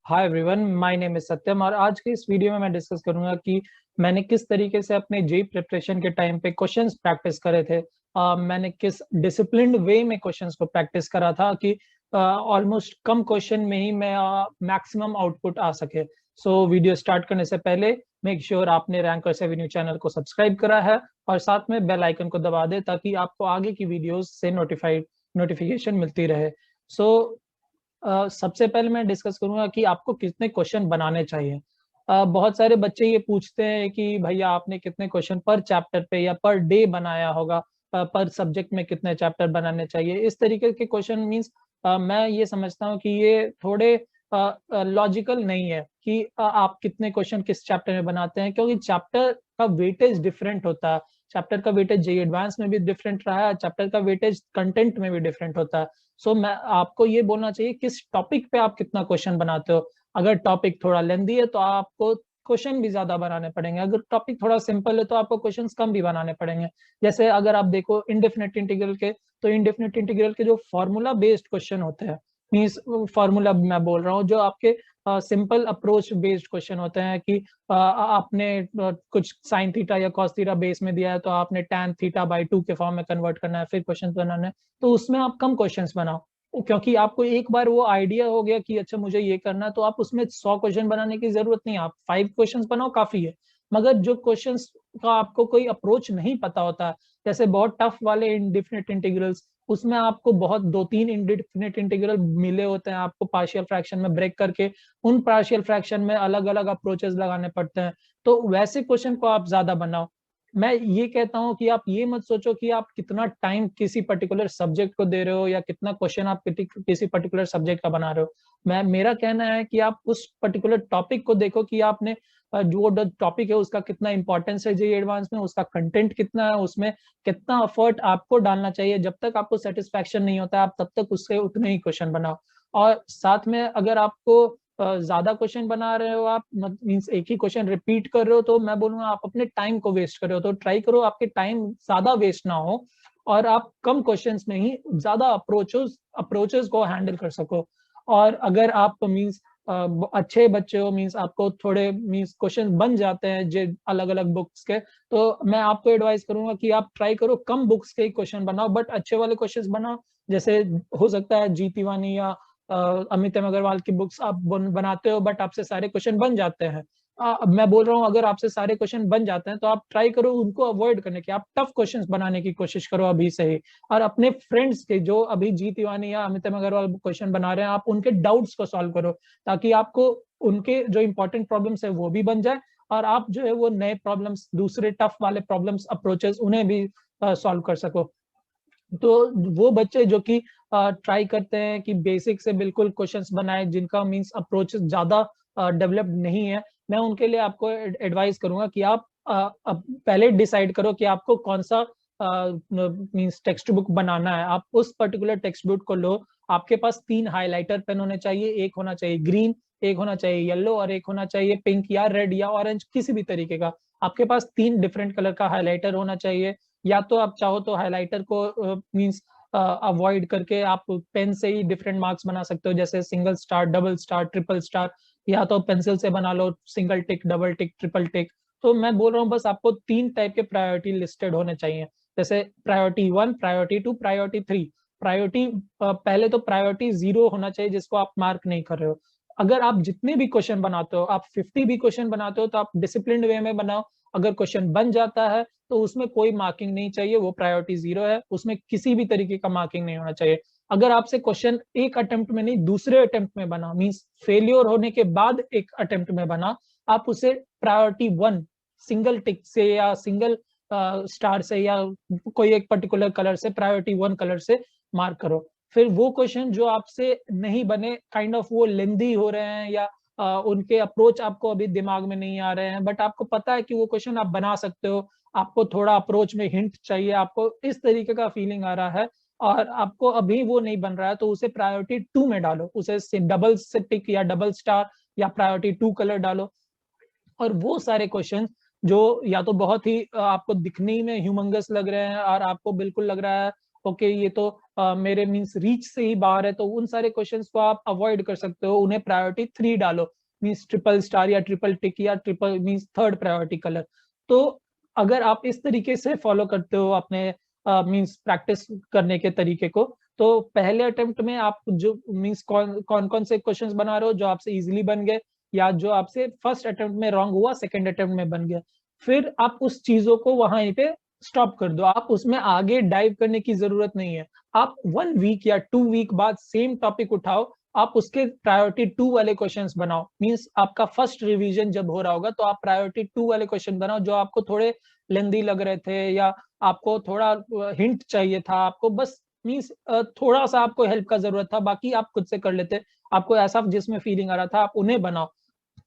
Hi everyone, my name is Satyam और आज के इस वीडियो में मैं डिस्कस करूंगा कि मैंने किस तरीके से अपने जेई प्रिपरेशन के टाइम पे क्वेश्चंस प्रैक्टिस करे थे। मैंने किस डिसिप्लिन्ड वे में क्वेश्चंस को प्रैक्टिस करा था कि ऑलमोस्ट कम क्वेश्चन में ही मैं मैक्सिमम आउटपुट आ सके। सो वीडियो स्टार्ट करने से पहले मेक श्योर आपने रैंकर्स एवेन्यू चैनल को सब्सक्राइब करा है और साथ में बेल आइकन को दबा दे ताकि आपको आगे की वीडियोस से नोटिफिकेशन मिलती रहे। सो सबसे पहले मैं डिस्कस करूंगा कि आपको कितने क्वेश्चन बनाने चाहिए। बहुत सारे बच्चे ये पूछते हैं कि भैया आपने कितने क्वेश्चन पर चैप्टर पे या पर डे बनाया होगा, पर सब्जेक्ट में कितने चैप्टर बनाने चाहिए। इस तरीके के क्वेश्चन मींस मैं ये समझता हूँ कि ये थोड़े लॉजिकल नहीं है कि आप कितने क्वेश्चन किस चैप्टर में बनाते हैं, क्योंकि चैप्टर का वेटेज डिफरेंट होता है। चैप्टर का वेटेज जेईई एडवांस में भी डिफरेंट रहा है, चैप्टर का वेटेज कंटेंट में भी डिफरेंट होता है। सो मैं आपको ये बोलना चाहिए किस टॉपिक पे आप कितना क्वेश्चन बनाते हो। अगर टॉपिक थोड़ा लेंदी है तो आपको क्वेश्चन भी ज्यादा बनाने पड़ेंगे, अगर टॉपिक थोड़ा सिंपल है तो आपको क्वेश्चंस कम भी बनाने पड़ेंगे। जैसे अगर आप देखो इनडेफिनेट इंटीग्रल के, तो इनडेफिनेट इंटीग्रल के जो फॉर्मूला बेस्ड क्वेश्चन होते हैं, मीन्स फॉर्मूला मैं बोल रहा हूँ जो आपके सिंपल अप्रोच बेस्ड क्वेश्चन होते हैं कि आपने कुछ साइन थीटा या कॉस थीटा बेस में दिया है तो आपने टैन थीटा बाई 2 के फॉर्म में कन्वर्ट करना है, फिर क्वेश्चन बनाना है। तो उसमें आप कम क्वेश्चंस बनाओ, क्योंकि आपको एक बार वो आइडिया हो गया कि अच्छा मुझे ये करना है, तो आप उसमें 100 क्वेश्चन बनाने की जरूरत नहीं, आप 5 क्वेश्चंस बनाओ काफी है। मगर जो क्वेश्चंस का आपको कोई अप्रोच नहीं पता होता, जैसे बहुत टफ वाले इंडिफिनिट इंटीग्रल्स, उसमें आपको बहुत 2-3 इंडिफिनिट इंटीग्रल मिले होते हैं, आपको पार्शियल फ्रैक्शन में ब्रेक करके उन पार्शियल फ्रैक्शन में अलग अलग अप्रोचेस लगाने पड़ते हैं। तो वैसे क्वेश्चन को आप ज्यादा बनाओ। मैं ये कहता हूँ कि आप ये मत सोचो कि आप कितना टाइम किसी पर्टिकुलर सब्जेक्ट को दे रहे हो या कितना क्वेश्चन आप किसी पर्टिकुलर सब्जेक्ट का बना रहे हो। मेरा कहना है कि आप उस पर्टिकुलर टॉपिक को देखो कि आपने जो टॉपिक है उसका कितना इंपॉर्टेंस है जेईई एडवांस में, उसका कंटेंट कितना है, उसमें कितना एफर्ट आपको डालना चाहिए। जब तक आपको सेटिस्फैक्शन नहीं होता आप तब तक उससे उतने ही क्वेश्चन बनाओ। और साथ में अगर आपको ज्यादा क्वेश्चन बना रहे हो, आप मीन्स एक ही क्वेश्चन रिपीट कर रहे हो, तो मैं बोलूंगा आप अपने टाइम को वेस्ट कर रहे हो। तो ट्राई करो आपके टाइम ज्यादा वेस्ट ना हो और आप कम क्वेश्चंस में ही ज्यादा अप्रोचेस को हैंडल कर सको। और अगर आप मीन्स अच्छे बच्चे हो, मीन्स आपको थोड़े मीन्स क्वेश्चन बन जाते हैं जो अलग अलग बुक्स के, तो मैं आपको एडवाइस करूंगा कि आप ट्राई करो कम बुक्स के ही क्वेश्चन बनाओ, बट अच्छे वाले क्वेश्चन बनाओ। जैसे हो सकता है जी तिवानी या अमित एम अग्रवाल की बुक्स आप बनाते हो बट आपसे सारे क्वेश्चन बन जाते हैं। मैं बोल रहा हूँ अगर आपसे सारे क्वेश्चन बन जाते हैं तो आप ट्राई करो उनको अवॉइड करने की, आप टफ क्वेश्चंस बनाने की कोशिश करो अभी से ही। और अपने फ्रेंड्स के जो अभी जी तिवानी या अमित एम अग्रवाल क्वेश्चन बना रहे हैं, आप उनके डाउट्स को सॉल्व करो ताकि आपको उनके जो इंपॉर्टेंट प्रॉब्लम्स है वो भी बन जाए और आप जो है वो नए प्रॉब्लम्स, दूसरे टफ वाले प्रॉब्लम्स अप्रोचेस उन्हें भी सॉल्व कर सको। तो वो बच्चे जो कि ट्राई करते हैं कि बेसिक से बिल्कुल क्वेश्चंस बनाए जिनका मींस अप्रोच ज्यादा डेवलप्ड नहीं है, मैं उनके लिए आपको एडवाइस करूंगा कि आप पहले डिसाइड करो कि आपको कौन सा मींस टेक्स्ट बुक बनाना है। आप उस पर्टिकुलर टेक्स्ट बुक को लो। आपके पास 3 हाइलाइटर पेन होने चाहिए, एक होना चाहिए ग्रीन, एक होना चाहिए येलो और एक होना चाहिए पिंक या रेड या ऑरेंज, किसी भी तरीके का। आपके पास 3 डिफरेंट कलर का हाइलाइटर होना चाहिए। या तो आप चाहो तो हाइलाइटर को मींस अवॉइड करके आप पेन से ही डिफरेंट मार्क्स बना सकते हो, जैसे single star, double star, triple star. या तो पेंसिल से बना लो सिंगल टिक, डबल टिक, ट्रिपल टिक। तो मैं बोल रहा हूँ बस आपको 3 टाइप के प्रायोरिटी लिस्टेड होने चाहिए, जैसे प्रायोरिटी 1, प्रायोरिटी 2, प्रायोरिटी 3। प्रायोरिटी पहले तो प्रायोरिटी 0 होना चाहिए जिसको आप मार्क नहीं कर रहे हो। अगर आप जितने भी क्वेश्चन बनाते हो, आप 50 भी क्वेश्चन बनाते हो, तो आप डिसिप्लिन वे में बनाओ। अगर क्वेश्चन बन जाता है तो उसमें कोई मार्किंग नहीं चाहिए, वो प्रायोरिटी 0 है, उसमें किसी भी तरीके का मार्किंग नहीं होना चाहिए। अगर आपसे क्वेश्चन एक अटेम्प्ट में नहीं दूसरे अटेम्प्ट में बना, मीन्स फेलियर होने के बाद एक अटेम्प्ट में बना, आप उसे प्रायोरिटी 1 सिंगल टिक से या सिंगल स्टार से या कोई एक पर्टिकुलर कलर से, प्रायोरिटी 1 कलर से मार्क करो। फिर वो क्वेश्चन जो आपसे नहीं बने, काइंड ऑफ वो लेंदी हो रहे हैं या उनके अप्रोच आपको अभी दिमाग में नहीं आ रहे हैं, बट आपको पता है कि वो क्वेश्चन आप बना सकते हो, आपको थोड़ा अप्रोच में हिंट चाहिए, आपको इस तरीके का फीलिंग आ रहा है और आपको अभी वो नहीं बन रहा है, तो उसे प्रायोरिटी 2 में डालो, उसे डबल से टिक या डबल स्टार या प्रायोरिटी 2 कलर डालो। और वो सारे क्वेश्चन जो या तो बहुत ही आपको दिखने में ह्यूमंगस लग रहे हैं और आपको बिल्कुल लग रहा है ओके ये तो मेरे मींस रीच से ही बाहर है, तो उन सारे क्वेश्चंस को आप अवॉइड कर सकते हो, उन्हें प्रायोरिटी 3 डालो, मींस ट्रिपल स्टार या ट्रिपल टिक या triple means third priority colour. तो अगर आप इस तरीके से फॉलो करते हो अपने मींस प्रैक्टिस करने के तरीके को, तो पहले अटेम्प्ट में आप जो मींस कौन कौन से क्वेश्चंस बना रहे हो जो आपसे इजीली बन गए, या जो आपसे फर्स्ट अटेम्प्ट में रॉन्ग हुआ सेकंड अटेम्प्ट में बन गया, फिर आप उस चीजों को वहां पे स्टॉप कर दो, आप उसमें आगे डाइव करने की जरूरत नहीं है। आप 1 वीक या 2 वीक बाद सेम टॉपिक उठाओ, आप उसके प्रायोरिटी 2 वाले क्वेश्चंस बनाओ, मींस आपका फर्स्ट रिवीजन जब हो रहा होगा तो आप प्रायोरिटी 2 वाले क्वेश्चन बनाओ जो आपको थोड़े लेंदी लग रहे थे, या आपको थोड़ा हिंट चाहिए था, आपको बस मींस थोड़ा सा आपको हेल्प का जरूरत था, बाकी आप खुद से कर लेते, आपको ऐसा जिसमें फीलिंग आ रहा था आप उन्हें बनाओ।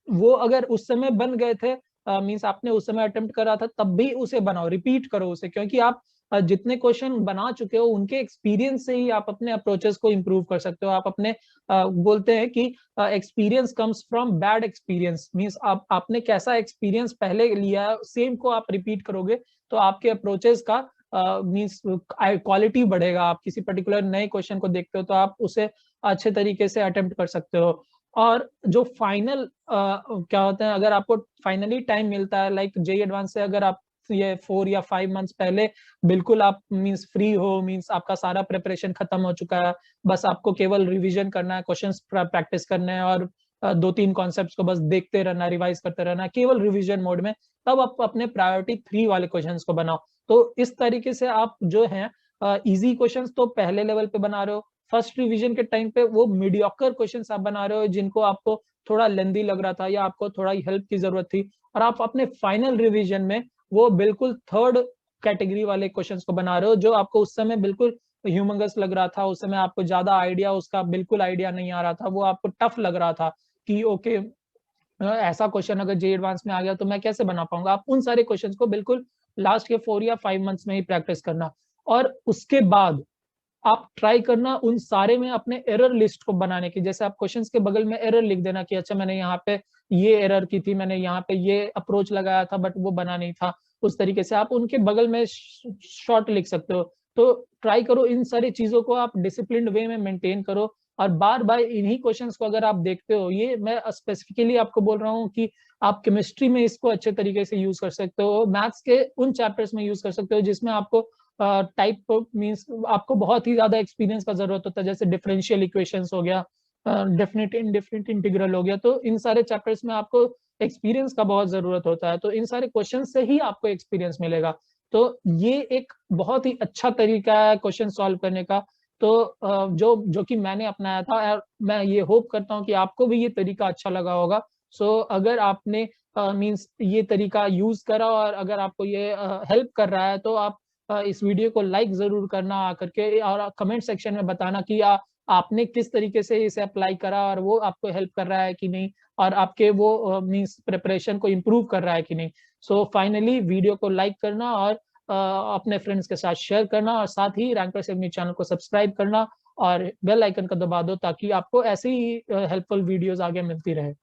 वो अगर उस समय बन गए थे, मींस आपने उस समय अटेम्प्ट करा था, तब भी उसे बनाओ, रिपीट करो उसे, क्योंकि आप जितने क्वेश्चन बना चुके हो उनके एक्सपीरियंस से ही आप अपने अप्रोचेस को इम्प्रूव कर सकते हो। आप अपने बोलते हैं कि experience comes from bad experience, means आप आपने कैसा एक्सपीरियंस पहले लिया है सेम को आप रिपीट करोगे तो आपके अप्रोचेस का मींस क्वालिटी बढ़ेगा। आप किसी पर्टिकुलर नए क्वेश्चन को देखते हो तो आप उसे अच्छे तरीके से अटेम्प्ट कर सकते हो। और जो फाइनल क्या होता है, अगर आपको फाइनली टाइम मिलता है लाइक जेई एडवांस से, अगर आप ये 4 या 5 मंथ्स पहले बिल्कुल आप मींस फ्री हो, मींस आपका सारा प्रिपरेशन खत्म हो चुका है, बस आपको केवल रिवीजन करना है, क्वेश्चंस प्रैक्टिस करने हैं और 2-3 कॉन्सेप्ट्स को बस देखते रहना, रिवाइज करते रहना केवल रिवीजन मोड में, तब आप अपने प्रायोरिटी 3 वाले क्वेश्चंस को बनाओ। तो इस तरीके से आप जो है इजी क्वेश्चंस तो पहले लेवल पे बना रहे हो, फर्स्ट रिवीजन के टाइम पे वो मीडियोकर क्वेश्चंस आप बना रहे हो जिनको आपको थोड़ा लेंदी लग रहा था या आपको थोड़ा हेल्प की जरूरत थी, और आप अपने फाइनल रिवीजन में वो बिल्कुल थर्ड कैटेगरी वाले क्वेश्चंस को बना रहे हो जो आपको उस समय बिल्कुल ह्यूमंगस लग रहा था, उस समय आपको ज्यादा आइडिया उसका बिल्कुल आइडिया नहीं आ रहा था, वो आपको टफ लग रहा था कि ओके ऐसा क्वेश्चन अगर जे एडवांस में आ गया तो मैं कैसे बना पाऊंगा। आप उन सारे क्वेश्चंस को बिल्कुल लास्ट के 4 या 5 मंथ्स में ही प्रैक्टिस करना, और उसके बाद आप ट्राई करना उन सारे में अपने एरर लिस्ट को बनाने की। जैसे आप क्वेश्चंस के बगल में एरर लिख देना कि अच्छा मैंने यहाँ पे ये एरर की थी, मैंने यहाँ पे ये अप्रोच लगाया था बट वो बना नहीं था, उस तरीके से आप उनके बगल में शॉर्ट लिख सकते हो। तो ट्राई करो इन सारी चीजों को आप डिसिप्लिन्ड वे में मेंटेन करो, और बार बार इन्हीं क्वेश्चंस को अगर आप देखते हो, ये मैं स्पेसिफिकली आपको बोल रहा हूँ कि आप केमिस्ट्री में इसको अच्छे तरीके से यूज कर सकते हो, मैथ्स के उन चैप्टर्स में यूज कर सकते हो जिसमें आपको टाइप मींस आपको बहुत ही ज्यादा एक्सपीरियंस का जरूरत होता है, जैसे डिफरेंशियल इक्वेशंस हो गया, डेफिनेट इनडेफिनेट इंटीग्रल हो गया, तो इन सारे चैप्टर्स में आपको एक्सपीरियंस का बहुत जरूरत होता है, तो इन सारे क्वेश्चन से ही आपको एक्सपीरियंस मिलेगा। तो ये एक बहुत ही अच्छा तरीका है क्वेश्चन सॉल्व करने का। तो जो जो कि मैंने अपनाया था, और मैं ये होप करता हूँ कि आपको भी ये तरीका अच्छा लगा होगा। सो अगर आपने मींस ये तरीका यूज करा और अगर आपको ये हेल्प कर रहा है तो आप इस वीडियो को लाइक जरूर करना आकर के, और कमेंट सेक्शन में बताना कि आपने किस तरीके से इसे अप्लाई करा और वो आपको हेल्प कर रहा है कि नहीं, और आपके वो मींस प्रिपरेशन को इम्प्रूव कर रहा है कि नहीं। सो फाइनली वीडियो को लाइक करना और अपने फ्रेंड्स के साथ शेयर करना, और साथ ही रैंकर सेगमेंट चैनल को सब्सक्राइब करना और बेल आइकन का दबा दो ताकि आपको ऐसी ही हेल्पफुल वीडियोस आगे मिलती रहे।